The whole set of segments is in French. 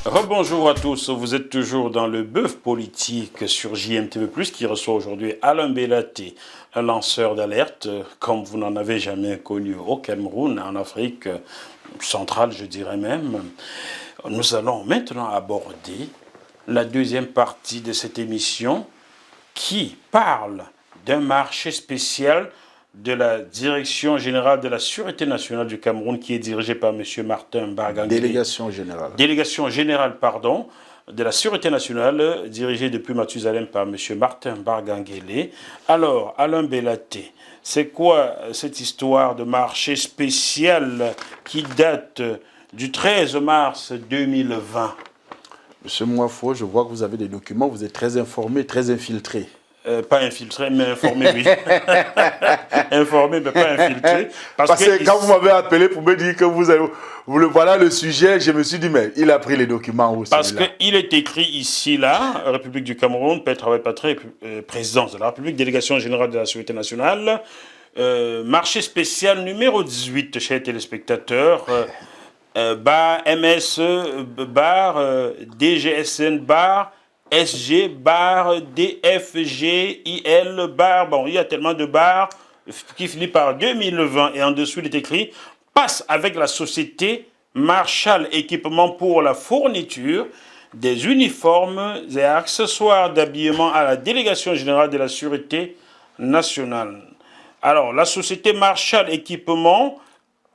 Rebonjour à tous, vous êtes toujours dans le bœuf politique sur JMTV+, qui reçoit aujourd'hui Alain Bellaté, un lanceur d'alerte, comme vous n'en avez jamais connu au Cameroun, en Afrique centrale, je dirais même. Nous allons maintenant aborder la deuxième partie de cette émission qui parle d'un marché spécial de la Direction générale de la Sûreté nationale du Cameroun qui est dirigée par M. Martin Barganguélé. Délégation générale. Délégation générale, pardon, de la Sûreté nationale dirigée depuis Mathusalem par M. Martin Barganguélé. Alors, Alain Bellaté, c'est quoi cette histoire de marché spécial qui date du 13 mars 2020? Monsieur Moifo, je vois que vous avez des documents, vous êtes très informé, très infiltré. Pas infiltré, mais informé, oui. Informé, mais pas infiltré. Parce que quand vous m'avez appelé pour me dire que voilà le sujet, je me suis dit, mais il a pris les documents où? Parce qu'il est écrit ici, là, République du Cameroun, Paix, Travail, Patrie, Présidence de la République, Délégation générale de la Sécurité nationale, marché spécial numéro 18, chers téléspectateurs, bar MS, bar DGSN, bar SG, bar DFG, IL, bar, bon, il y a tellement de bars qui finit par 2020 et en dessous il est écrit passe avec la société Marshall Équipement pour la fourniture des uniformes et accessoires d'habillement à la Délégation générale de la Sûreté nationale. Alors, la société Marshall Équipement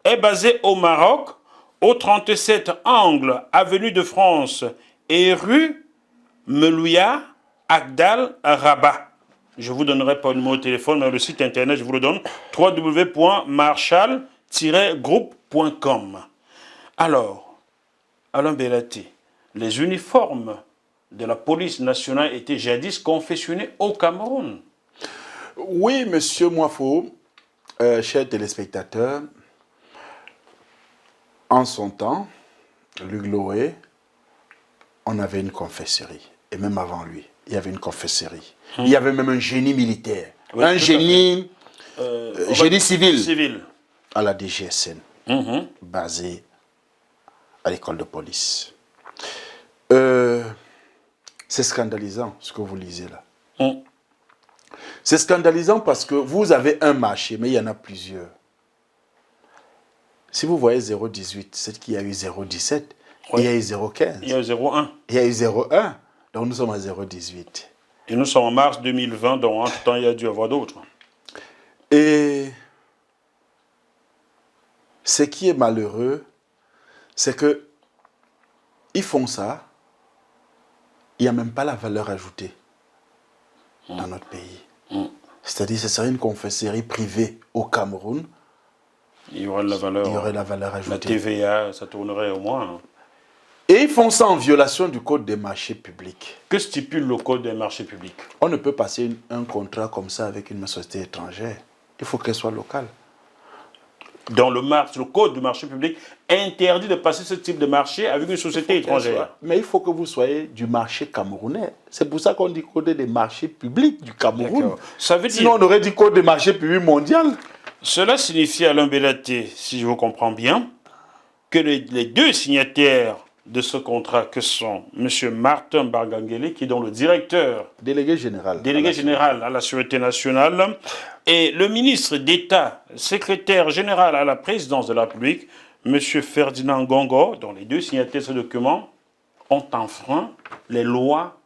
est basée au Maroc, au 37 angle Avenue de France et rue Melouya, Agdal, Rabat. Je vous donnerai pas le numéro de téléphone, mais le site internet, je vous le donne, www.marshall-group.com. Alors, Alain Bellaté, les uniformes de la police nationale étaient jadis confectionnés au Cameroun. Oui, monsieur Moifo, chers téléspectateurs, en son temps, Luc Loé, on avait une confesserie. Et même avant lui, il y avait une confesserie. Il y avait même un génie militaire. Oui, un génie, génie civil à la DGSN, basé à l'école de police. C'est scandalisant ce que vous lisez là. C'est scandalisant parce que vous avez un marché, mais il y en a plusieurs. Si vous voyez 0,18, c'est qu'il y a eu 0,17, oui. Il y a eu 0,15. Il y a eu 0,1. Il y a eu 0,1. Donc nous sommes à 0,18. Et nous sommes en mars 2020, donc entre temps il y a dû y avoir d'autres. Et ce qui est malheureux, c'est que ils font ça, il n'y a même pas la valeur ajoutée dans notre pays. C'est-à-dire que ce serait une confesserie privée au Cameroun. Il y aurait la valeur, ajoutée. La TVA, ça tournerait au moins. Et ils font ça en violation du Code des marchés publics. Que stipule le Code des marchés publics? On ne peut passer un contrat comme ça avec une société étrangère. Il faut qu'elle soit locale. Dans le Code du marché public interdit de passer ce type de marché avec une société étrangère. Mais il faut que vous soyez du marché camerounais. C'est pour ça qu'on dit Code des marchés publics du Cameroun. Ça veut dire... Sinon, on aurait dit Code des marchés publics mondial. Cela signifie, Alain Bellaté, si je vous comprends bien, que les deux signataires de ce contrat, que sont M. Martin Barganguélé, qui est donc le directeur... Délégué général. Délégué général à la Sûreté nationale, et le ministre d'État, secrétaire général à la présidence de la République, M. Ferdinand Gongo, dont les deux signataires de ce document, ont enfreint les lois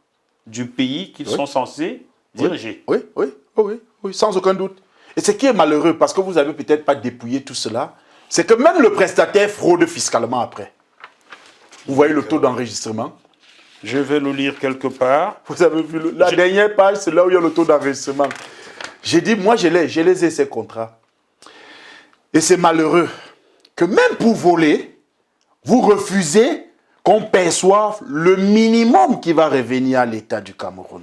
du pays qu'ils sont censés diriger. Oui, sans aucun doute. Et ce qui est malheureux, parce que vous n'avez peut-être pas dépouillé tout cela, c'est que même le prestataire fraude fiscalement après. Vous voyez le taux d'enregistrement? Je vais le lire quelque part. Vous avez vu, la dernière page, c'est là où il y a le taux d'enregistrement. J'ai dit, moi je les ai ces contrats. Et c'est malheureux que même pour voler, vous refusez qu'on perçoive le minimum qui va revenir à l'État du Cameroun.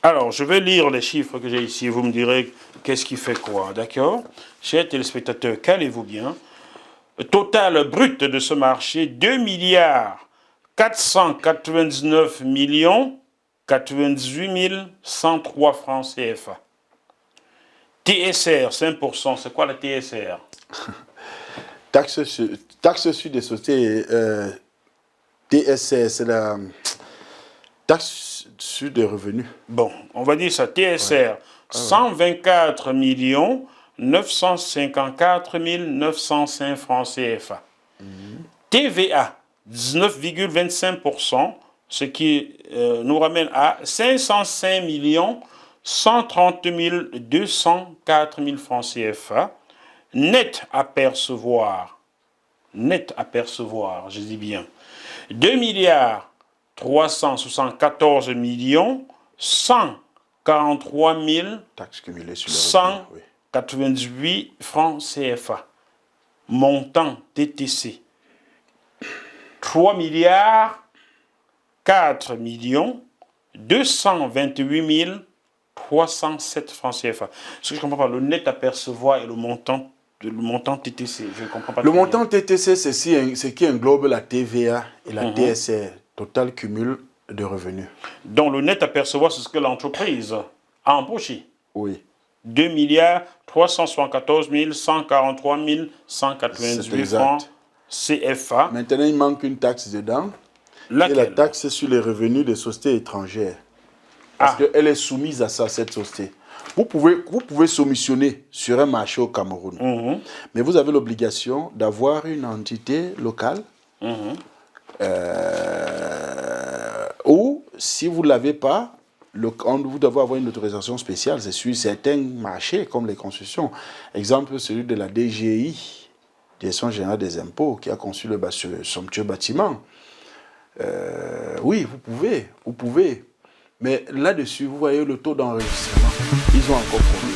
Alors, je vais lire les chiffres que j'ai ici. Vous me direz qu'est-ce qui fait quoi, d'accord? Chers téléspectateurs, calez-vous bien. Total brut de ce marché, 2 milliards 499 millions 98 103 francs CFA. TSR, 5%, c'est quoi la TSR? Taxe sur des sociétés TSR, c'est la taxe sur des revenus. Bon, on va dire ça. TSR, 124 954 905 francs CFA. TVA, 19,25%, ce qui nous ramène à 505 130 204 000 francs CFA. Net à percevoir, je dis bien, 2 milliards 374 143 Taxes cumulées sur les revenus, oui. 198 francs CFA. Montant TTC, 3 milliards 4 228 307 francs CFA. Ce que je ne comprends pas, le net à percevoir et le montant TTC, je ne comprends pas. Le montant TTC, c'est ce qui englobe la TVA et la TSR, total cumul de revenus. Donc le net à percevoir, c'est ce que l'entreprise a empoché. Oui. 2 milliards 374 143 198 francs CFA. Maintenant, il manque une taxe dedans. Laquelle? Et la taxe sur les revenus des sociétés étrangères. Parce qu'elle est soumise à ça, cette société. Vous pouvez soumissionner sur un marché au Cameroun. Mais vous avez l'obligation d'avoir une entité locale. Ou, si vous ne l'avez pas, vous devez avoir une autorisation spéciale. C'est sur certains marchés, comme les constructions. Exemple, celui de la DGI, Direction Générale des Impôts, qui a conçu le somptueux bâtiment. Oui, vous pouvez. Mais là-dessus, vous voyez le taux d'enregistrement. Ils ont encore promis.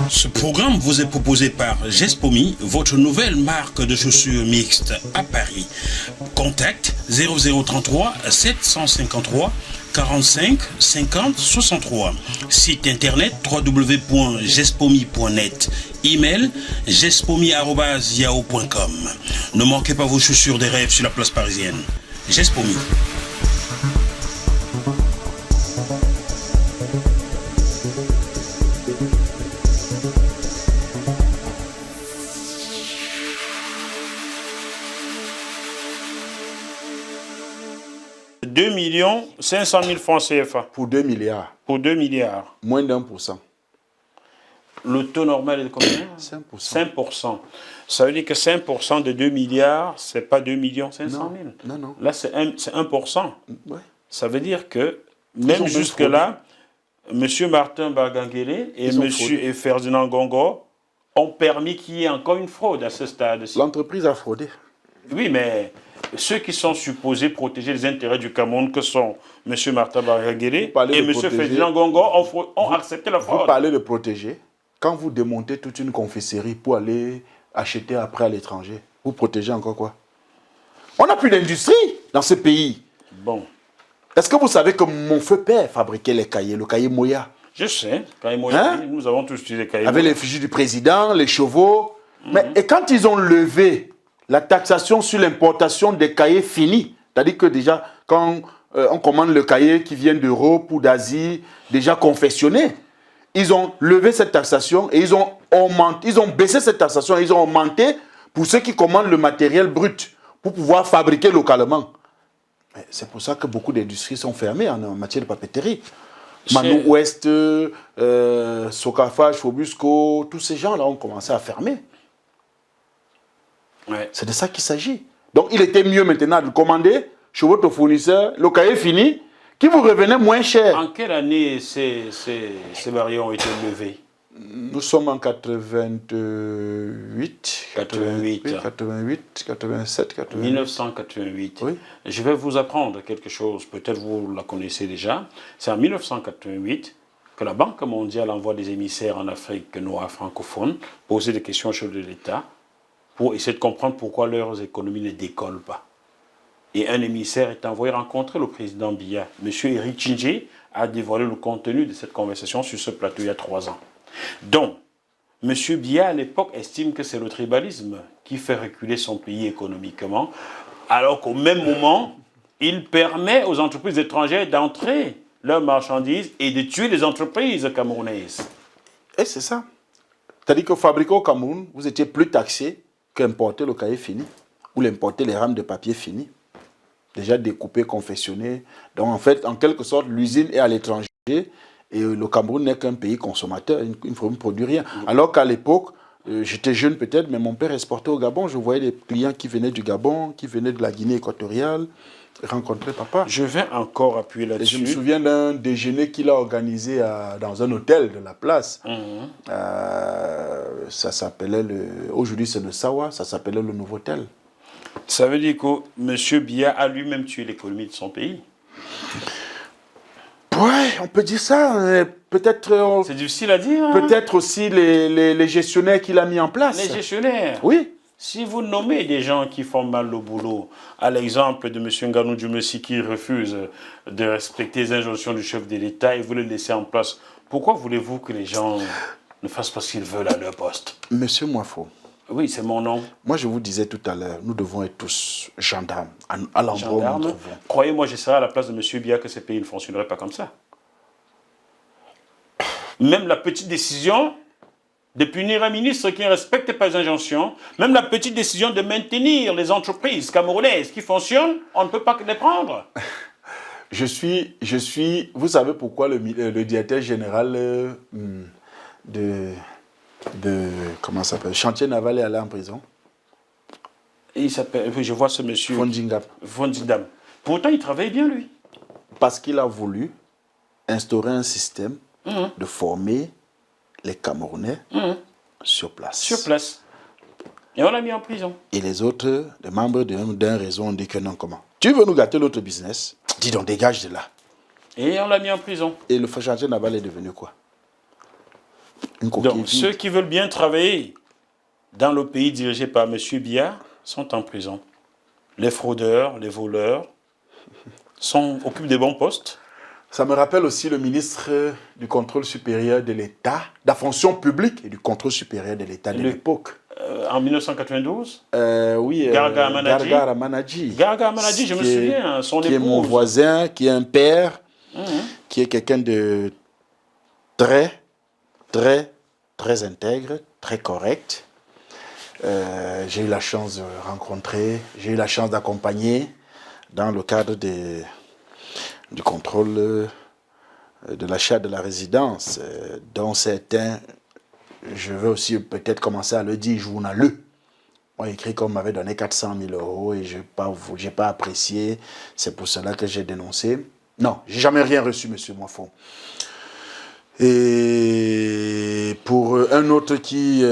Ce programme vous est proposé par Gespomi, votre nouvelle marque de chaussures mixtes à Paris. Contact 0033 753 45 50 63. Site internet www.gespomi.net. Email gespomi@yahoo.com. Ne manquez pas vos chaussures des rêves sur la place parisienne. Gespomi. « 2 500 000 francs CFA. Pour 2 milliards. Pour 2 milliards. Moins d'1%. Le taux normal est de combien? 5%. 5%. Ça veut dire que 5% de 2 milliards, c'est pas 2 500 000. Non. Là, c'est 1%. Ouais. Ça veut dire que, même jusque-là, M. Martin Bagangélé et M. Ferdinand Gongo ont permis qu'il y ait encore une fraude à ce stade-ci. L'entreprise a fraudé. Oui, mais ceux qui sont supposés protéger les intérêts du Cameroun, que sont M. Martin Bagangélé et M. Ferdinand Gongo, ont accepté la fraude. Vous parlez de protéger. Quand vous démontez toute une confesserie pour aller acheter après à l'étranger, vous protégez encore quoi? On n'a plus d'industrie dans ce pays. Bon. Est-ce que vous savez que mon feu père fabriquait les cahiers, le cahier Moya? Je sais, cahier Moya, nous avons tous utilisé cahier Moya. Avec l'effigie du président, les chevaux. Et quand ils ont levé la taxation sur l'importation des cahiers finis, c'est-à-dire que déjà, quand on commande le cahier qui vient d'Europe ou d'Asie, déjà confectionné, ils ont levé cette taxation et ils ont baissé cette taxation et ils ont augmenté pour ceux qui commandent le matériel brut pour pouvoir fabriquer localement. C'est pour ça que beaucoup d'industries sont fermées en matière de papeterie. Manu Ouest, Socafage, Fobusco, tous ces gens-là ont commencé à fermer. Ouais. C'est de ça qu'il s'agit. Donc il était mieux maintenant de commander chez votre fournisseur le cahier fini qui vous revenait moins cher. En quelle année ces barrières ont été levées? Nous sommes en 88. 88. 88, 87, 88. 1988. Oui. Je vais vous apprendre quelque chose, peut-être vous la connaissez déjà. C'est en 1988 que la Banque mondiale envoie des émissaires en Afrique noire francophone poser des questions au chef de l'État pour essayer de comprendre pourquoi leurs économies ne décollent pas. Et un émissaire est envoyé rencontrer le président Biya. M. Eric Tchingé a dévoilé le contenu de cette conversation sur ce plateau il y a 3 ans. Donc, M. Biya, à l'époque, estime que c'est le tribalisme qui fait reculer son pays économiquement, alors qu'au même moment, il permet aux entreprises étrangères d'entrer leurs marchandises et de tuer les entreprises camerounaises. Et c'est ça. C'est-à-dire que fabriquer au Cameroun, vous étiez plus taxé qu'importer le cahier fini ou l'importer les rames de papier fini. déjà découpé, confectionné. Donc en fait, en quelque sorte, l'usine est à l'étranger et le Cameroun n'est qu'un pays consommateur, il ne produit rien. Alors qu'à l'époque, j'étais jeune peut-être, mais mon père exportait au Gabon. Je voyais des clients qui venaient du Gabon, qui venaient de la Guinée équatoriale, rencontrer papa. Je vais encore appuyer Et je me là-dessus. souviens d'un déjeuner qu'il a organisé dans un hôtel de la place. Ça s'appelait aujourd'hui c'est le Sawa, ça s'appelait le Nouveau-Tel. Ça veut dire que M. Biya a lui-même tué l'économie de son pays. Ouais, on peut dire ça. Peut-être C'est difficile à dire. Hein? peut-être aussi les gestionnaires qu'il a mis en place. Les gestionnaires. Oui. Si vous nommez des gens qui font mal le boulot, à l'exemple de M. Nganou Djumessi qui refuse de respecter les injonctions du chef de l'État et vous le laissez en place, pourquoi voulez-vous que les gens ne fassent pas ce qu'ils veulent à leur poste? Monsieur Moifo, Oui, c'est mon nom. moi je vous disais tout à l'heure, nous devons être tous gendarmes à l'endroit où nous Gendarme. trouvons. Croyez-moi, je serai à la place de M. Biya que ces pays ne fonctionneraient pas comme ça. Même la petite décision de punir un ministre qui ne respecte pas les injonctions, même la petite décision de maintenir les entreprises camerounaises qui fonctionnent, on ne peut pas les prendre. Vous savez pourquoi le directeur général comment ça s'appelle, Chantier Naval est allé en prison? Et il s'appelle, je vois ce monsieur. Fondingap. Fondingam. Pourtant, il travaille bien, lui. Parce qu'il a voulu instaurer un système de former les Camerounais sur place. Sur place. Et on l'a mis en prison. Et les autres, les membres d'un réseau, ont dit que non, comment? Tu veux nous gâter notre business? Dis donc, dégage de là. Et on l'a mis en prison. Et le chantier naval est devenu quoi? Une coquille Donc, vide. ceux qui veulent bien travailler dans le pays dirigé par M. Biya sont en prison. Les fraudeurs, les voleurs occupent des bons postes. Ça me rappelle aussi le ministre du contrôle supérieur de l'État, de la fonction publique et du contrôle supérieur de l'État de l'époque. En 1992, Oui, Garga Manadji. Garga Manadji. Garga Manadji, je me souviens, son épouse. Qui est mon voisin, qui est un père, qui est quelqu'un de très, très, très intègre, très correct. J'ai eu la chance de rencontrer, j'ai eu la chance d'accompagner dans le cadre du contrôle de l'achat de la résidence, dont certains, je vais aussi peut-être commencer à le dire, journaleux, ont écrit qu'on m'avait donné 400 000 euros et je n'ai pas apprécié. C'est pour cela que j'ai dénoncé. Non, j'ai jamais rien reçu, monsieur Moifon. Et pour un autre qui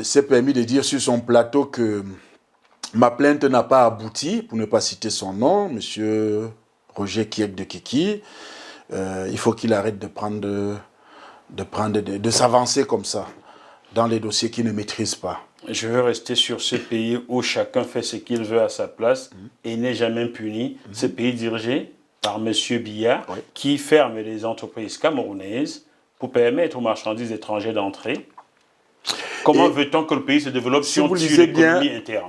s'est permis de dire sur son plateau que ma plainte n'a pas abouti, pour ne pas citer son nom, monsieur Roger Kiek de Kiki, il faut qu'il arrête de s'avancer comme ça dans les dossiers qu'il ne maîtrise pas. Je veux rester sur ce pays où chacun fait ce qu'il veut à sa place et n'est jamais puni. Ce pays dirigé par M. Biya, qui ferme les entreprises camerounaises pour permettre aux marchandises étrangères d'entrer. Comment veut-on que le pays se développe si on tue l'économie interne?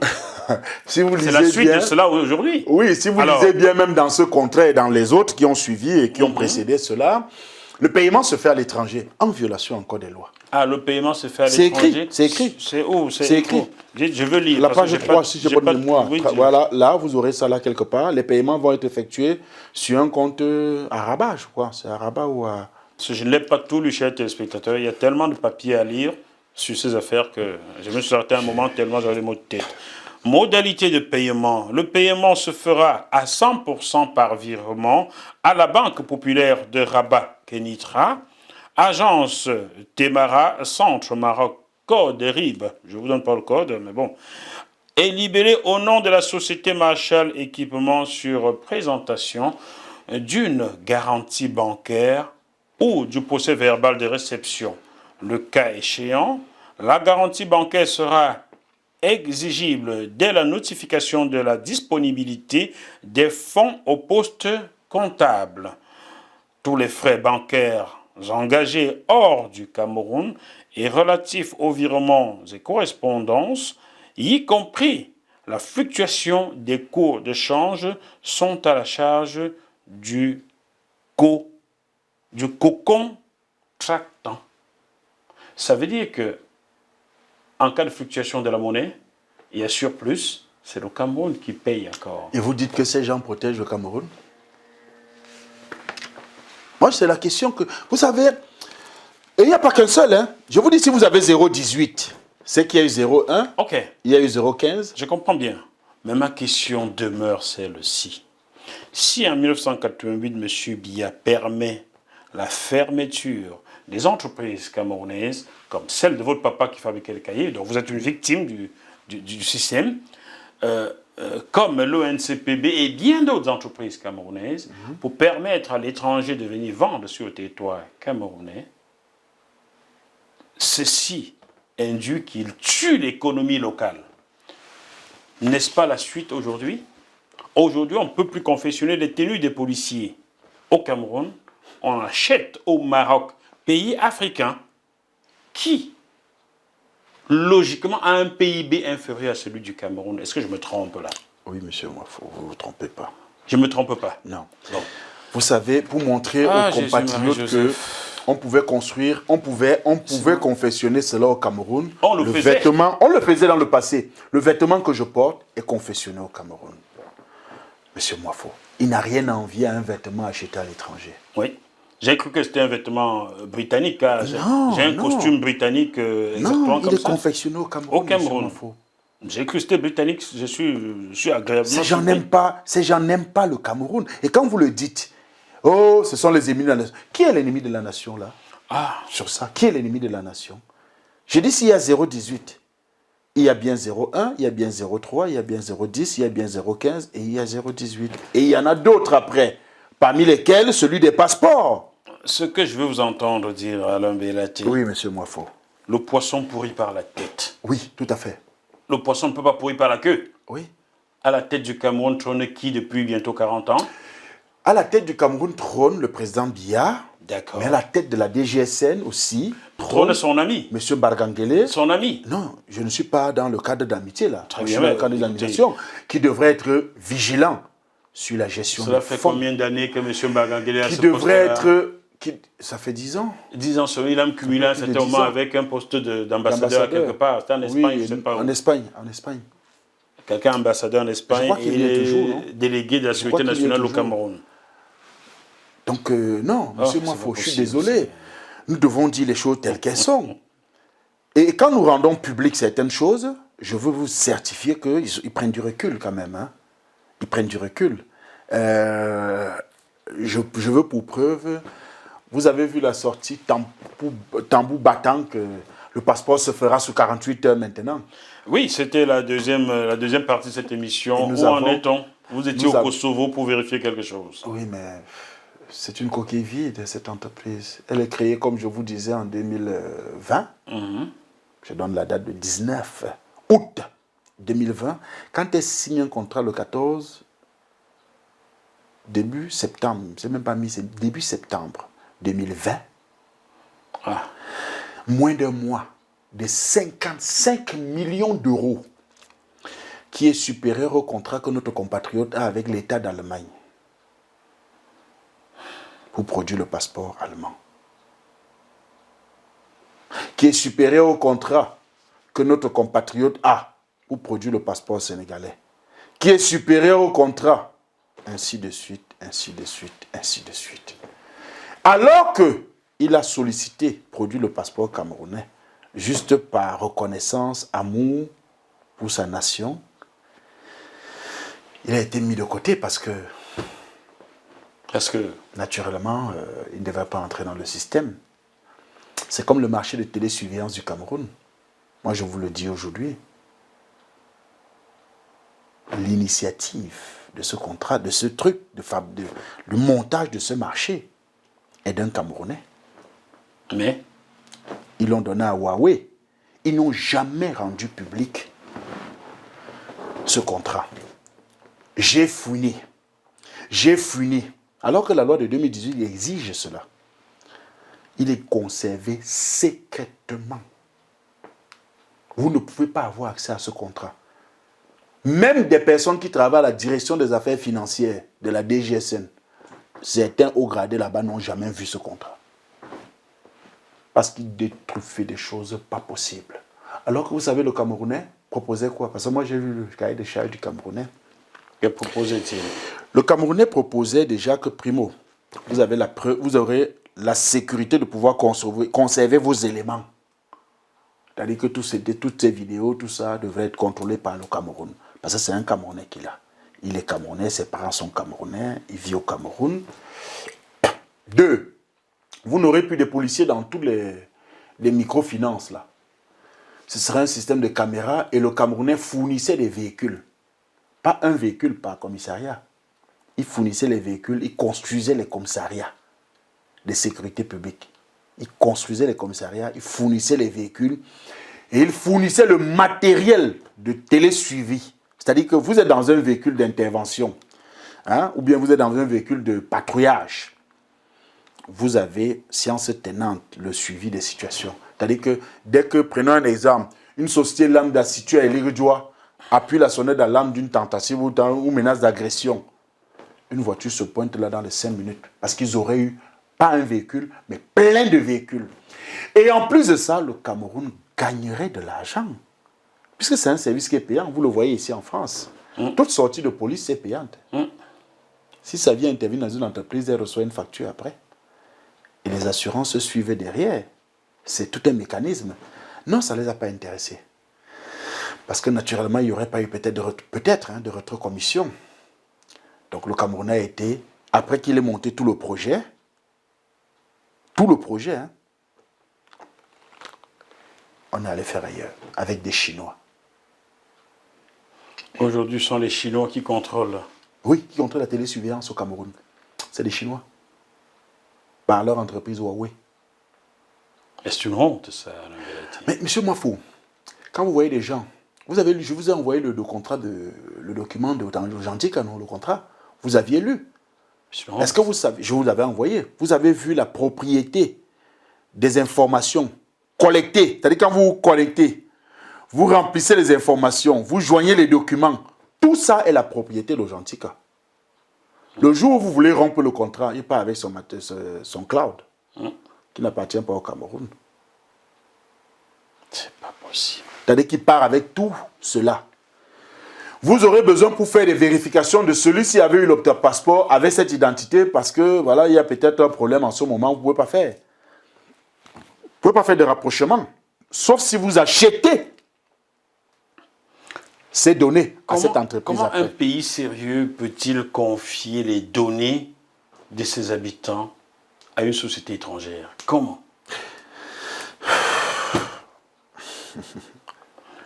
Si vous C'est la suite bien, de cela aujourd'hui. Oui, si vous lisez bien, même dans ce contrat et dans les autres qui ont suivi et qui ont précédé cela, le paiement se fait à l'étranger, en violation encore des lois. Ah, le paiement se fait à l'étranger? C'est écrit. C'est où? C'est écrit. Je veux lire. La page 3, si j'ai bonne mémoire. Oui, voilà, là, vous aurez ça là quelque part. Les paiements vont être effectués sur un compte à Rabat, je crois. C'est à Rabat ou à... Je ne l'ai pas tout lu, chers téléspectateurs. Il y a tellement de papiers à lire sur ces affaires que je me suis arrêté un moment tellement j'avais les mots de tête. Modalité de paiement. Le paiement se fera à 100% par virement à la Banque populaire de Rabat, Kenitra, agence Temara, Centre Maroc, code RIB, je ne vous donne pas le code, mais bon, est libellé au nom de la société Marshall Équipement sur présentation d'une garantie bancaire ou du procès verbal de réception. Le cas échéant, la garantie bancaire sera exigible dès la notification de la disponibilité des fonds au poste comptable. Tous les frais bancaires engagés hors du Cameroun et relatifs aux virements et correspondances, y compris la fluctuation des cours de change, sont à la charge du co-contractant. Ça veut dire que en cas de fluctuation de la monnaie, il y a surplus, C'est le Cameroun qui paye encore. Et vous dites que ces gens protègent le Cameroun? Moi, c'est la question que... Vous savez, et il n'y a pas qu'un seul. Hein. Je vous dis, si vous avez 0,18, c'est qu'il y a eu 0,1, Ok, il y a eu 0,15. je comprends bien. Mais ma question demeure celle-ci. Si en 1988, M. Biya permet la fermeture des entreprises camerounaises, comme celle de votre papa qui fabriquait les cahiers, donc vous êtes une victime du système, comme l'ONCPB et bien d'autres entreprises camerounaises, pour permettre à l'étranger de venir vendre sur le territoire camerounais, ceci induit qu'il tue l'économie locale. N'est-ce pas la suite aujourd'hui? Aujourd'hui, on ne peut plus confectionner les tenues des policiers au Cameroun. On achète au Maroc, pays africain, qui, logiquement, a un PIB inférieur à celui du Cameroun. Est-ce que je me trompe là? Oui, monsieur Mwafo, vous ne vous trompez pas. Je ne me trompe pas. Non. Bon. Vous savez, pour montrer aux Jésus, compatriotes que on pouvait construire, on pouvait confectionner cela au Cameroun. On le faisait. Vêtement, on le faisait dans le passé. Le vêtement que je porte est confectionné au Cameroun. Monsieur Mwafo, il n'a rien à envier à un vêtement acheté à l'étranger. Oui. J'ai cru que c'était un vêtement britannique. Hein. Non, j'ai un non. costume britannique exactement Non, comme il est ça. confectionné au Cameroun. Au Cameroun. Monsieur Mwafo. J'ai cru que c'était britannique. Je suis agréablement Ces gens surpris. n'aiment pas le Cameroun. Et quand vous le dites, oh, ce sont les ennemis de la nation. Qui est l'ennemi de la nation là? Ah, Sur ça, qui est l'ennemi de la nation? Je dis s'il y a 0,18, il y a bien 0,1, il y a bien 0,3, il y a bien 0,10, il y a bien 0,15 et il y a 0,18. Et il y en a d'autres après, parmi lesquels celui des passeports. ce que je veux vous entendre dire, Alain Belati, Oui, monsieur Mwafo. le poisson pourrit par la tête. Oui, tout à fait. Le poisson ne peut pas pourrir par la queue. Oui. À la tête du Cameroun trône qui depuis bientôt 40 ans? À la tête du Cameroun trône le président Biya, D'accord. mais à la tête de la DGSN aussi Trône son ami. monsieur Bargangele. Son ami. Non, je ne suis pas dans le cadre d'amitié là. Très Je suis bien, dans le cadre écoutez. d'administration qui devrait être vigilant sur la gestion Cela des fait fonds. combien d'années que M. Bagangele a Qui ce devrait poste-là? être... Ça fait 10 ans. 10 ans seulement, il a cumulé à un Ça fait plus de certain 10 moment ans. avec un poste d'ambassadeur quelque part. C'était en Espagne, Oui, je ne sais pas où. en Espagne, en Espagne. Quelqu'un ambassadeur en Espagne crois qu'il et y est il toujours, est non? délégué de la crois sécurité qu'il y est nationale au toujours. Cameroun. Donc, non, monsieur c'est Mwafo, pas je suis possible, désolé. Nous devons dire les choses telles qu'elles sont. Et quand nous rendons publiques certaines choses, je veux vous certifier qu'ils prennent du recul quand même. Hein. Ils prennent du recul. Je veux pour preuve, vous avez vu la sortie tambour battant que le passeport se fera sous 48 heures maintenant. Oui, c'était la deuxième partie de cette émission. Et nous Où en avons- est-on? Vous étiez nous au avons- Kosovo pour vérifier quelque chose. Oui, mais c'est une coquille vide, cette entreprise. Elle est créée, comme je vous disais, en 2020. Je donne la date de 19 août 2020. Quand elle signe un contrat le 14, début septembre, c'est même pas mi, c'est début septembre 2020, Ah, moins d'un mois, de 55 millions d'euros, qui est supérieur au contrat que notre compatriote a avec l'État d'Allemagne pour produire le passeport allemand, qui est supérieur au contrat que notre compatriote a pour produire le passeport sénégalais, qui est supérieur au contrat, ainsi de suite, ainsi de suite, ainsi de suite. Alors qu'il a sollicité, produit le passeport camerounais, juste par reconnaissance, amour pour sa nation, il a été mis de côté parce que, naturellement, il ne devait pas entrer dans le système. C'est comme le marché de télésurveillance du Cameroun. Moi, je vous le dis aujourd'hui. L'initiative de ce contrat, de ce truc, le montage de ce marché est d'un Camerounais. mais Ils l'ont donné à Huawei. Ils n'ont jamais rendu public ce contrat. J'ai fouiné. Alors que la loi de 2018 exige cela. Il est conservé secrètement. Vous ne pouvez pas avoir accès à ce contrat. Même des personnes qui travaillent à la direction des affaires financières de la DGSN, certains hauts gradés là-bas n'ont jamais vu ce contrat. Parce qu'ils détruffaient des choses pas possibles. Alors que vous savez, le Camerounais, Proposait quoi? Parce que moi, j'ai vu le cahier des charges du Camerounais. Que proposait-il? Le Camerounais proposait déjà que, primo, vous aurez la sécurité de pouvoir conserver vos éléments. C'est-à-dire que toutes ces vidéos, tout ça devrait être contrôlé par le Cameroun. Parce que c'est un Camerounais qui l'a. Il est Camerounais, ses parents sont Camerounais, il vit au Cameroun. 2, vous n'aurez plus de policiers dans tous les microfinances là. Ce serait un système de caméras et le Camerounais fournissait des véhicules. Pas un véhicule par commissariat. Il fournissait les véhicules, il construisait les commissariats de sécurité publique. Il construisait les commissariats, il fournissait les véhicules et il fournissait le matériel de télésuivi. C'est-à-dire que vous êtes dans un véhicule d'intervention, hein, ou bien vous êtes dans un véhicule de patrouillage. Vous avez, science tenante, le suivi des situations. C'est-à-dire que dès que, prenons un exemple, une société lambda située à Eliridjoa appuie la sonnette d'alarme d'une tentative ou menace d'agression, une voiture se pointe là dans les 5 minutes. Parce qu'ils auraient eu, pas un véhicule, mais plein de véhicules. Et en plus de ça, le Cameroun gagnerait de l'argent. Puisque c'est un service qui est payant. Vous le voyez ici en France. Toute sortie de police est payante. Si ça vient intervenir dans une entreprise, elle reçoit une facture après. Et les assurances se suivaient derrière. C'est tout un mécanisme. Non, ça ne les a pas intéressés. Parce que naturellement, il n'y aurait pas eu peut-être de rétrocommission. Donc le Camerounais a été, après qu'il ait monté tout le projet, hein, on est allé faire ailleurs, avec des Chinois. Aujourd'hui, ce sont les Chinois qui contrôlent. Oui, qui contrôlent la télésurveillance au Cameroun. C'est des Chinois. Par leur entreprise Huawei. Est-ce une honte, ça, en vérité? Mais monsieur Mwafou, quand vous voyez des gens, je vous ai envoyé le document de Gentil, non, le contrat. Vous aviez lu. Est-ce que vous savez, je vous l'avais envoyé, vous avez vu la propriété des informations collectées. C'est-à-dire quand vous collectez, vous remplissez les informations, vous joignez les documents. Tout ça est la propriété de Gentica. Le jour où vous voulez rompre le contrat, il part avec son cloud, qui n'appartient pas au Cameroun. C'est pas possible. C'est-à-dire qu'il part avec tout cela. Vous aurez besoin pour faire des vérifications de celui qui avait eu le passeport avec cette identité parce que voilà, il y a peut-être un problème en ce moment, vous ne pouvez pas faire. Vous ne pouvez pas faire de rapprochement. Sauf si vous achetez ces données à cette entreprise. Comment après. un pays sérieux peut-il confier les données de ses habitants à une société étrangère? Comment?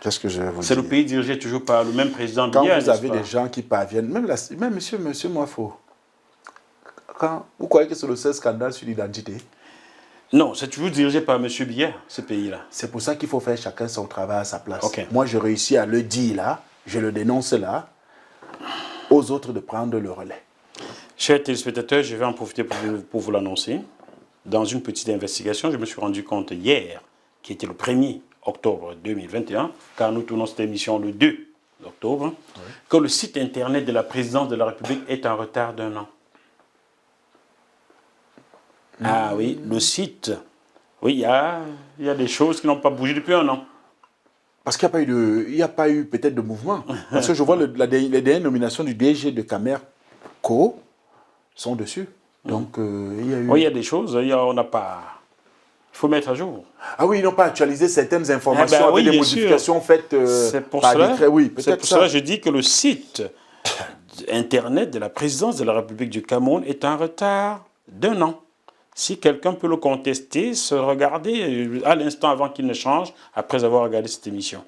Qu'est-ce que je vais vous dire? C'est le pays dirigé toujours par le même président Quand Biya, vous avez des gens qui parviennent, même monsieur Mwafo, quand vous croyez que c'est le seul scandale sur l'identité? Non, c'est toujours dirigé par M. Biya, ce pays-là. C'est pour ça qu'il faut faire chacun son travail à sa place. Okay. Moi, je réussis à le dire là, je le dénonce là, aux autres de prendre le relais. Chers téléspectateurs, je vais en profiter pour vous l'annoncer. Dans une petite investigation, je me suis rendu compte hier, qui était le 1er octobre 2021, car nous tournons cette émission le 2 octobre, que le site internet de la présidence de la République est en retard d'1 an. Ah oui, le site. Oui, il y a des choses qui n'ont pas bougé depuis 1 an. Parce qu'il n'y a pas eu peut-être de mouvement. Parce que je vois les dernières nominations du DG de Camerco sont dessus. Donc, il y a eu... Oui, il y a des choses, on n'a pas... Il faut mettre à jour. Ah oui, ils n'ont pas actualisé certaines informations avec des modifications faites par décret. Oui, c'est pour cela que je dis que le site internet de la présidence de la République du Cameroun est en retard d'1 an. Si quelqu'un peut le contester, se regarder à l'instant avant qu'il ne change, après avoir regardé cette émission.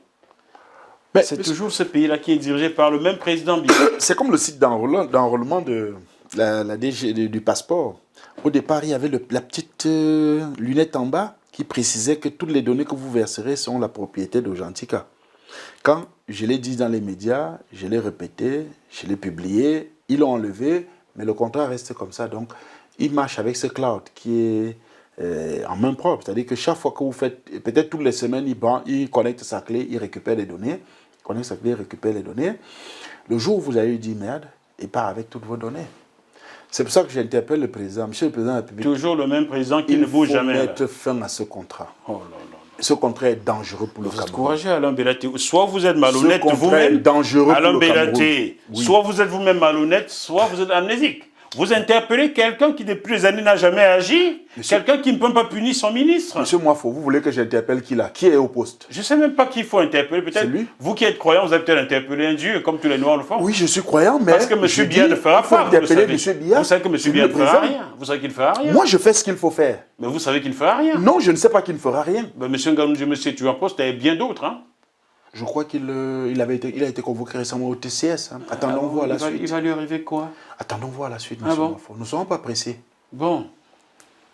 Mais c'est toujours ce pays-là qui est dirigé par le même président. C'est comme le site d'enrôlement de la DG du passeport. Au départ, il y avait la petite lunette en bas qui précisait que toutes les données que vous verserez sont la propriété de Gentica. Quand je l'ai dit dans les médias, je l'ai répété, je l'ai publié, ils l'ont enlevé, mais le contrat reste comme ça. Donc, il marche avec ce cloud qui est en main propre. C'est-à-dire que chaque fois que vous faites, peut-être toutes les semaines, il connecte sa clé, il récupère les données. Il connecte sa clé, il récupère les données. Le jour où vous avez dit merde, il part avec toutes vos données. C'est pour ça que j'interpelle le président. Monsieur le président de la République. Toujours le même président qui ne bouge jamais. Il faut mettre fin à ce contrat. Oh là là. Ce contrat est dangereux pour le Vous êtes Cameroun. courageux, Alain Bellaté. Soit vous êtes malhonnête Ce contrat est vous-même, dangereux Alain pour le Cameroun. Bellaté. Oui. Soit vous êtes vous-même malhonnête, soit vous êtes amnésique. Vous interpellez quelqu'un qui depuis des années n'a jamais agi, quelqu'un qui ne peut pas punir son ministre. Monsieur Moifo, vous voulez que j'interpelle qui là? Qui est au poste? Je ne sais même pas qu'il faut interpeller. Peut-être lui. vous qui êtes croyant, vous avez peut-être interpellé un Dieu, comme tous les Noirs le font. Oui, je suis croyant, mais... Parce que M. Biya ne fera il faut pas. Vous le interpeller savez. M. Biya. Vous savez que M. c'est Biya lui ne le fera président. rien. Vous savez qu'il ne fera rien. Moi, je fais ce qu'il faut faire. Mais vous savez qu'il ne fera rien. Non, je ne sais pas qu'il ne fera rien. Ben, M. Nganou, je me sais, tu en postes, il y a bien d'autres. Hein. Je crois qu'il a été convoqué récemment au TCS. Hein. Attendons voir la suite. Il va lui arriver quoi? Attendons voir la suite, Ah monsieur bon? Moifo. Nous ne serons pas pressés. Bon,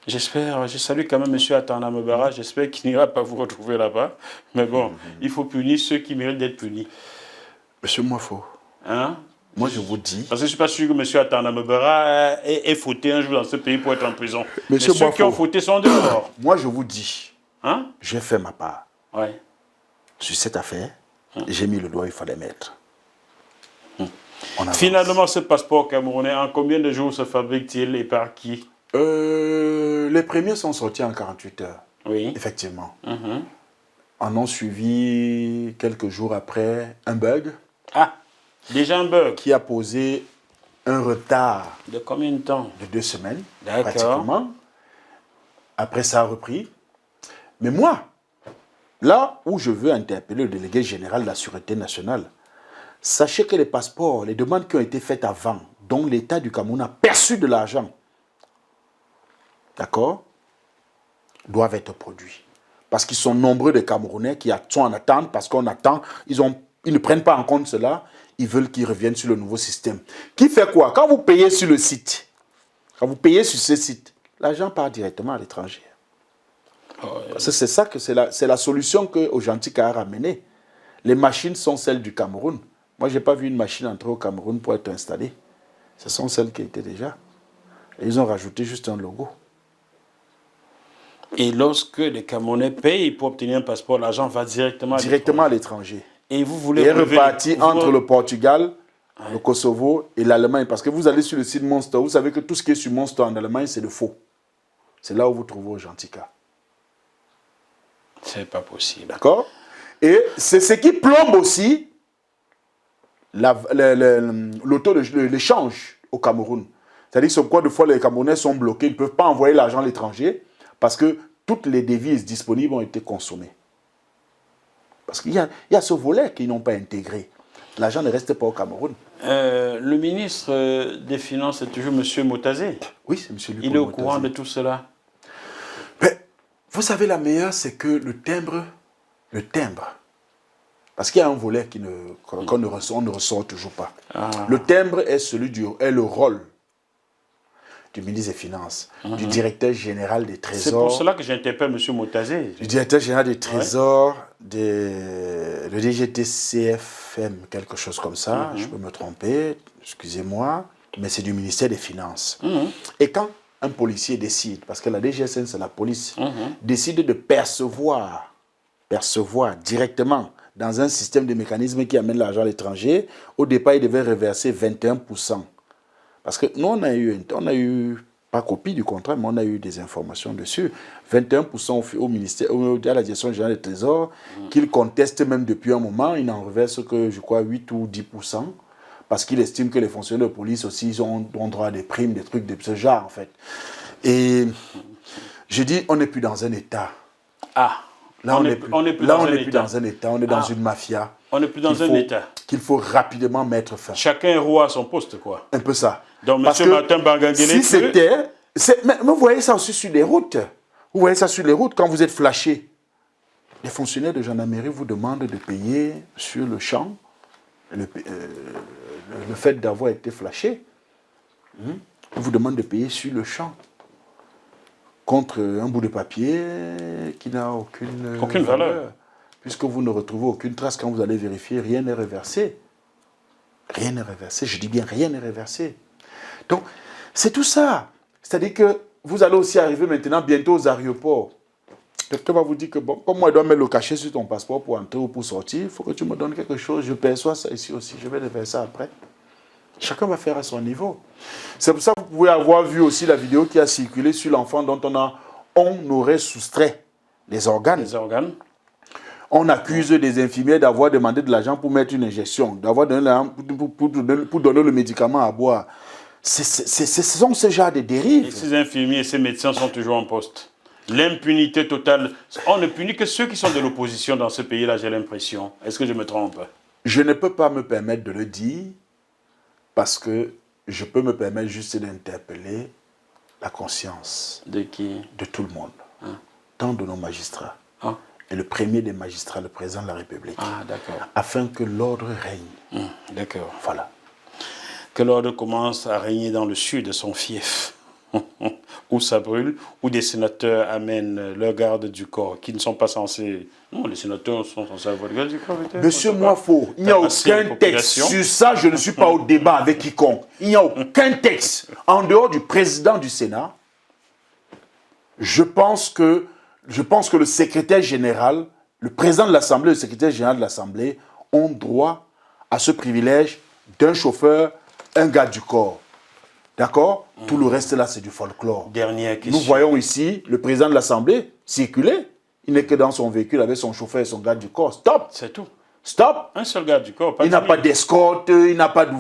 j'espère, je salue quand même M. Atana Mebara, j'espère qu'il n'ira pas vous retrouver là-bas. Mais bon, il faut punir ceux qui méritent d'être punis. Monsieur Moifo, Hein? moi je vous dis... Parce que je ne suis pas sûr que M. Atana Mebara ait fauté un jour dans ce pays pour être en prison. Mais Monsieur ceux qui Moifo. ont fauté sont dehors. Moi je vous dis, Hein? j'ai fait ma part. Ouais. Sur cette affaire, j'ai mis le doigt, il fallait mettre. On avance. Finalement, ce passeport camerounais, en combien de jours se fabrique-t-il et par qui? Les premiers sont sortis en 48 heures, Oui. effectivement. Mhm. En ont suivi quelques jours après un bug Ah, déjà un bug. qui a posé un retard De combien de temps? de 2 semaines, D'accord. pratiquement. Après, ça a repris. Mais moi, là où je veux interpeller le délégué général de la Sûreté nationale, sachez que les passeports, les demandes qui ont été faites avant, dont l'État du Cameroun a perçu de l'argent, d'accord, doivent être produits. Parce qu'ils sont nombreux des Camerounais qui sont en attente, parce qu'on attend, ils ne prennent pas en compte cela, ils veulent qu'ils reviennent sur le nouveau système. Qui fait quoi? Quand vous payez sur le site, quand vous payez sur ce site, l'argent part directement à l'étranger. Parce que c'est ça que c'est la solution que Ojantika a ramenée. Les machines sont celles du Cameroun. Moi, je n'ai pas vu une machine entrer au Cameroun pour être installée. Ce sont celles qui étaient déjà. Et ils ont rajouté juste un logo. Et lorsque les Camerounais payent pour obtenir un passeport, l'argent va directement Directement à l'étranger. Et vous voulez... Et est relever- reparti vous- entre le Portugal, le Kosovo et l'Allemagne. Parce que vous allez sur le site Monster, vous savez que tout ce qui est sur Monster en Allemagne, c'est de faux. C'est là où vous trouvez Ojantika. C'est pas possible. D'accord? Et c'est ce qui plombe aussi le taux de l'échange au Cameroun. C'est-à-dire que quoi, de fois, les Camerounais sont bloqués, ils ne peuvent pas envoyer l'argent à l'étranger parce que toutes les devises disponibles ont été consommées. Parce qu'il y a ce volet qu'ils n'ont pas intégré. L'argent ne reste pas au Cameroun. Le ministre des Finances est toujours M. Motazé. Oui, c'est M. Luc Il est au Motazé. courant de tout cela. Mais, vous savez, la meilleure, c'est que le timbre, parce qu'il y a un volet qu'on ne ressort toujours pas. Ah. Le timbre est le rôle du ministre des Finances, du directeur général des C'est Trésors, pour cela que j'interpelle M. Motazé. du directeur général des Trésors, le DGTCFM, quelque chose comme ça, je peux me tromper, excusez-moi, mais c'est du ministère des Finances. Et quand un policier décide, parce que la DGSN c'est la police, décide de percevoir directement dans un système de mécanismes qui amène l'argent à l'étranger, au départ il devait reverser 21%. Parce que nous, on a eu, pas copie du contrat, mais on a eu des informations dessus. 21% au ministère, à la direction générale des Trésors, qu'il conteste même depuis un moment. Il n'en reverse que, je crois, 8 ou 10%. Parce qu'il estime que les fonctionnaires de police aussi, ils ont droit à des primes, des trucs de ce genre, en fait. Et je dis, on n'est plus dans un État. Ah. Là, on n'est plus dans un État, on est dans une mafia. On n'est plus dans un État. Qu'il faut rapidement mettre fin. Chacun est roi à son poste, quoi. Un peu ça. Donc, Parce M. que Martin Banganguele... si c'était... Mais vous voyez ça aussi sur les routes. Vous voyez ça sur les routes quand vous êtes flashé. Les fonctionnaires de gendarmerie vous demandent de payer sur le champ le fait d'avoir été flashé. Ils vous demandent de payer sur le champ. Contre un bout de papier qui n'a aucune valeur. Puisque vous ne retrouvez aucune trace quand vous allez vérifier, rien n'est reversé. Rien n'est reversé, je dis bien rien n'est reversé. Donc, c'est tout ça. C'est-à-dire que vous allez aussi arriver maintenant bientôt aux aéroports. Quelqu'un va vous dire que, bon, comme moi, je dois mettre le cachet sur ton passeport pour entrer ou pour sortir, il faut que tu me donnes quelque chose. Je perçois ça ici aussi, je vais le faire ça après. Chacun va faire à son niveau. C'est pour ça que vous pouvez avoir vu aussi la vidéo qui a circulé sur l'enfant dont on aurait soustrait des organes. Les organes. On accuse des infirmières d'avoir demandé de l'argent pour mettre une injection, d'avoir donné l'argent pour donner le médicament à boire. Ce sont ce genre de dérives. Et ces infirmiers et ces médecins sont toujours en poste. L'impunité totale. On ne punit que ceux qui sont de l'opposition dans ce pays-là, j'ai l'impression. Est-ce que je me trompe? Je ne peux pas me permettre de le dire parce que je peux me permettre juste d'interpeller la conscience De qui? de tout le monde, tant de nos magistrats. Ah. Et le premier des magistrats, le président de la République, Ah, d'accord. afin que l'ordre règne. D'accord. Voilà. Que l'ordre commence à régner dans le sud de son fief, où ça brûle, où des sénateurs amènent leur garde du corps, qui ne sont pas censés... Non, les sénateurs sont censés avoir le garde du corps. Monsieur Moifo, il n'y a aucun texte sur ça, je ne suis pas au débat avec quiconque. Il n'y a aucun texte. En dehors du président du Sénat, je pense que le secrétaire général, le président de l'Assemblée et le secrétaire général de l'Assemblée ont droit à ce privilège d'un chauffeur, un garde du corps. D'accord? Tout le reste là, c'est du folklore. Dernière question. Nous voyons ici le président de l'Assemblée circuler. Il n'est que dans son véhicule avec son chauffeur et son garde du corps. Stop! C'est tout. Stop! Un seul garde du corps. Il n'a pas d'escorte, il n'a pas de...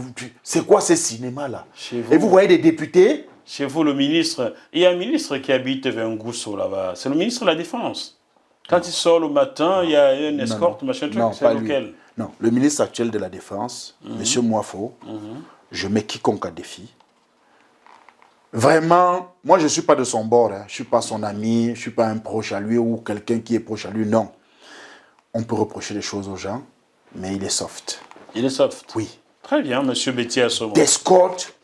C'est quoi ces cinémas-là? Et vous voyez des députés? Chez vous, le ministre... Il y a un ministre qui habite vers un gousseau là-bas. C'est le ministre de la Défense. Quand il sort le matin, il y a une escorte, machin truc. C'est lequel? Non, le ministre actuel de la Défense, M. Moifo, je mets quiconque à défi. Vraiment, moi je ne suis pas de son bord, hein. Je ne suis pas son ami, je ne suis pas un proche à lui ou quelqu'un qui est proche à lui, non. On peut reprocher des choses aux gens, mais il est soft. Il est soft? Oui. Très bien, M. Betty Assomo. D'escorte,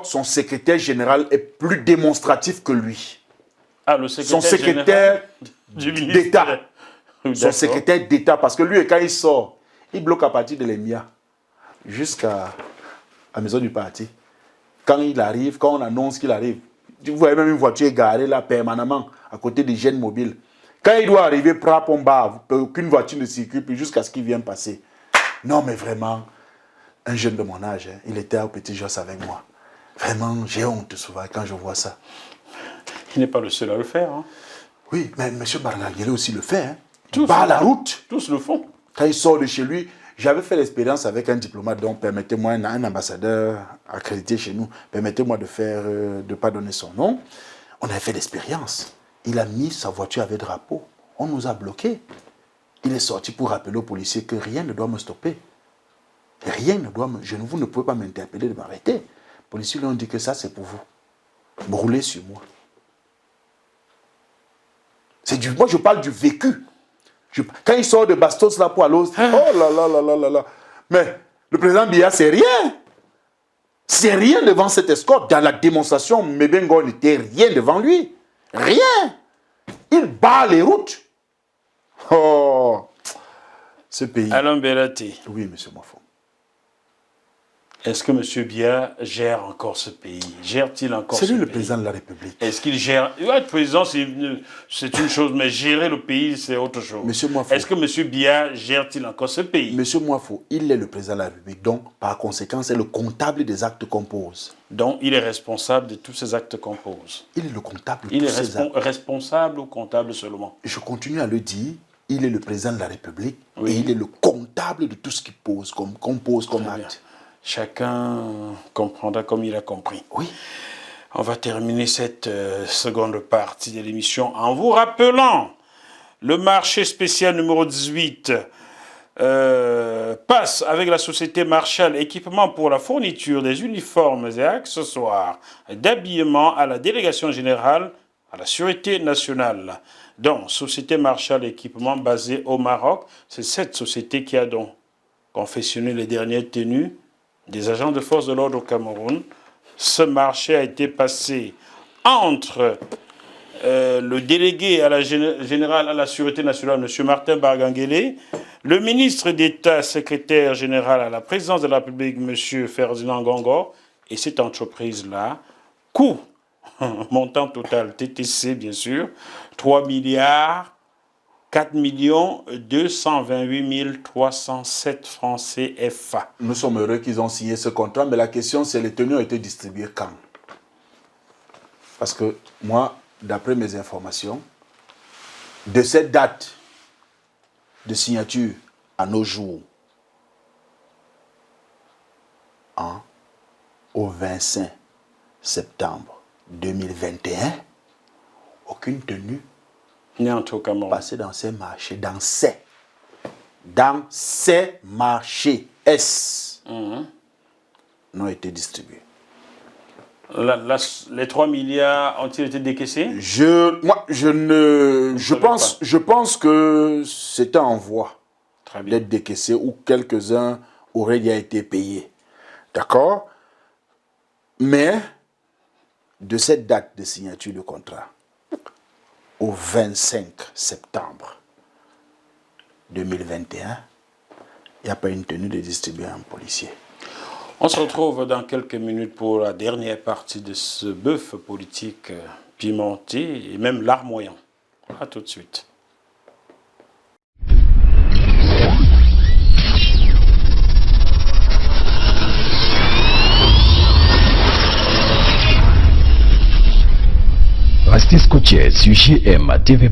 son secrétaire général est plus démonstratif que lui. Ah, le secrétaire son secrétaire d'État. Son secrétaire d'État, parce que lui, quand il sort, il bloque à partir de l'EMIA jusqu'à la maison du parti. Quand il arrive, quand on annonce qu'il arrive, vous voyez même une voiture garée là permanemment à côté des jeunes mobiles. Quand il doit arriver, on barre, aucune voiture ne circule plus jusqu'à ce qu'il vienne passer. Non, mais vraiment, un jeune de mon âge, hein, il était au Petit Josse avec moi. Vraiment, j'ai honte souvent quand je vois ça. Il n'est pas le seul à le faire. Hein. Oui, mais M. Barnagélé aussi le fait. Hein. Tous, barre la route. Tous le font. Quand il sort de chez lui, j'avais fait l'expérience avec un diplomate, donc permettez-moi, un ambassadeur accrédité chez nous, permettez-moi de ne pas donner son nom. On avait fait l'expérience. Il a mis sa voiture avec drapeau. On nous a bloqués. Il est sorti pour rappeler aux policiers que rien ne doit me stopper. Rien ne doit me... Vous ne pouvez pas m'interpeller de m'arrêter. Les policiers lui ont dit que ça, c'est pour vous. Brûlez sur moi. Moi, je parle du vécu. Quand il sort de Bastos là pour aller, oh là là là là là là. Mais le président Biya, c'est rien. C'est rien devant cette escorte. Dans la démonstration, Mebengo n'était rien devant lui. Rien. Il barre les routes. Oh, ce pays. Alain Berati. Oui, M. Moifo. Est-ce que M. Biya gère encore ce pays? Gère-t-il encore ce pays? C'est lui le président de la République. Est-ce qu'il gère? Oui, être président, c'est une chose, mais gérer le pays, c'est autre chose. Monsieur Moifo. Est-ce que M. Biya gère-t-il encore ce pays? Monsieur Moifo, il est le président de la République, donc par conséquent, c'est le comptable des actes qu'on pose. Donc, il est responsable de tous ces actes qu'on pose. Il est le comptable de tous ces actes. Il est responsable ou comptable seulement? Je continue à le dire. Il est le président de la République et il est le comptable de tout ce qu'il pose, qu'on pose comme acte. Bien. Chacun comprendra comme il a compris. Oui. On va terminer cette seconde partie de l'émission en vous rappelant le marché spécial numéro 18 passe avec la société Marshall équipement pour la fourniture des uniformes et accessoires d'habillement à la délégation générale à la Sûreté nationale. Donc, société Marshall équipement basée au Maroc, c'est cette société qui a donc confectionné les dernières tenues des agents de force de l'ordre au Cameroun. Ce marché a été passé entre le délégué à la général à la Sûreté nationale, M. Martin Barganguélé, le ministre d'État, secrétaire général à la présidence de la République, M. Ferdinand Gongor, et cette entreprise-là, coût, montant total TTC bien sûr, 3 milliards 4 228 307 francs CFA. Nous sommes heureux qu'ils ont signé ce contrat, mais la question c'est les tenues ont été distribuées quand? Parce que moi, d'après mes informations, De cette date de signature à nos jours, au 25 septembre 2021, aucune tenue n'est entrée au Cameroun. passée dans ces marchés, dans ces marchés n'ont été distribués. Les 3 milliards ont-ils été décaissés? Je pense que c'était en voie d'être décaissé ou quelques-uns auraient déjà été payés. D'accord? Mais de cette date de signature de contrat au 25 septembre 2021, il n'y a pas une tenue de distribuer un policier. On se retrouve dans quelques minutes pour la dernière partie de ce bœuf politique pimenté et même larmoyant. À tout de suite. Restez scotchés sur JM TV+.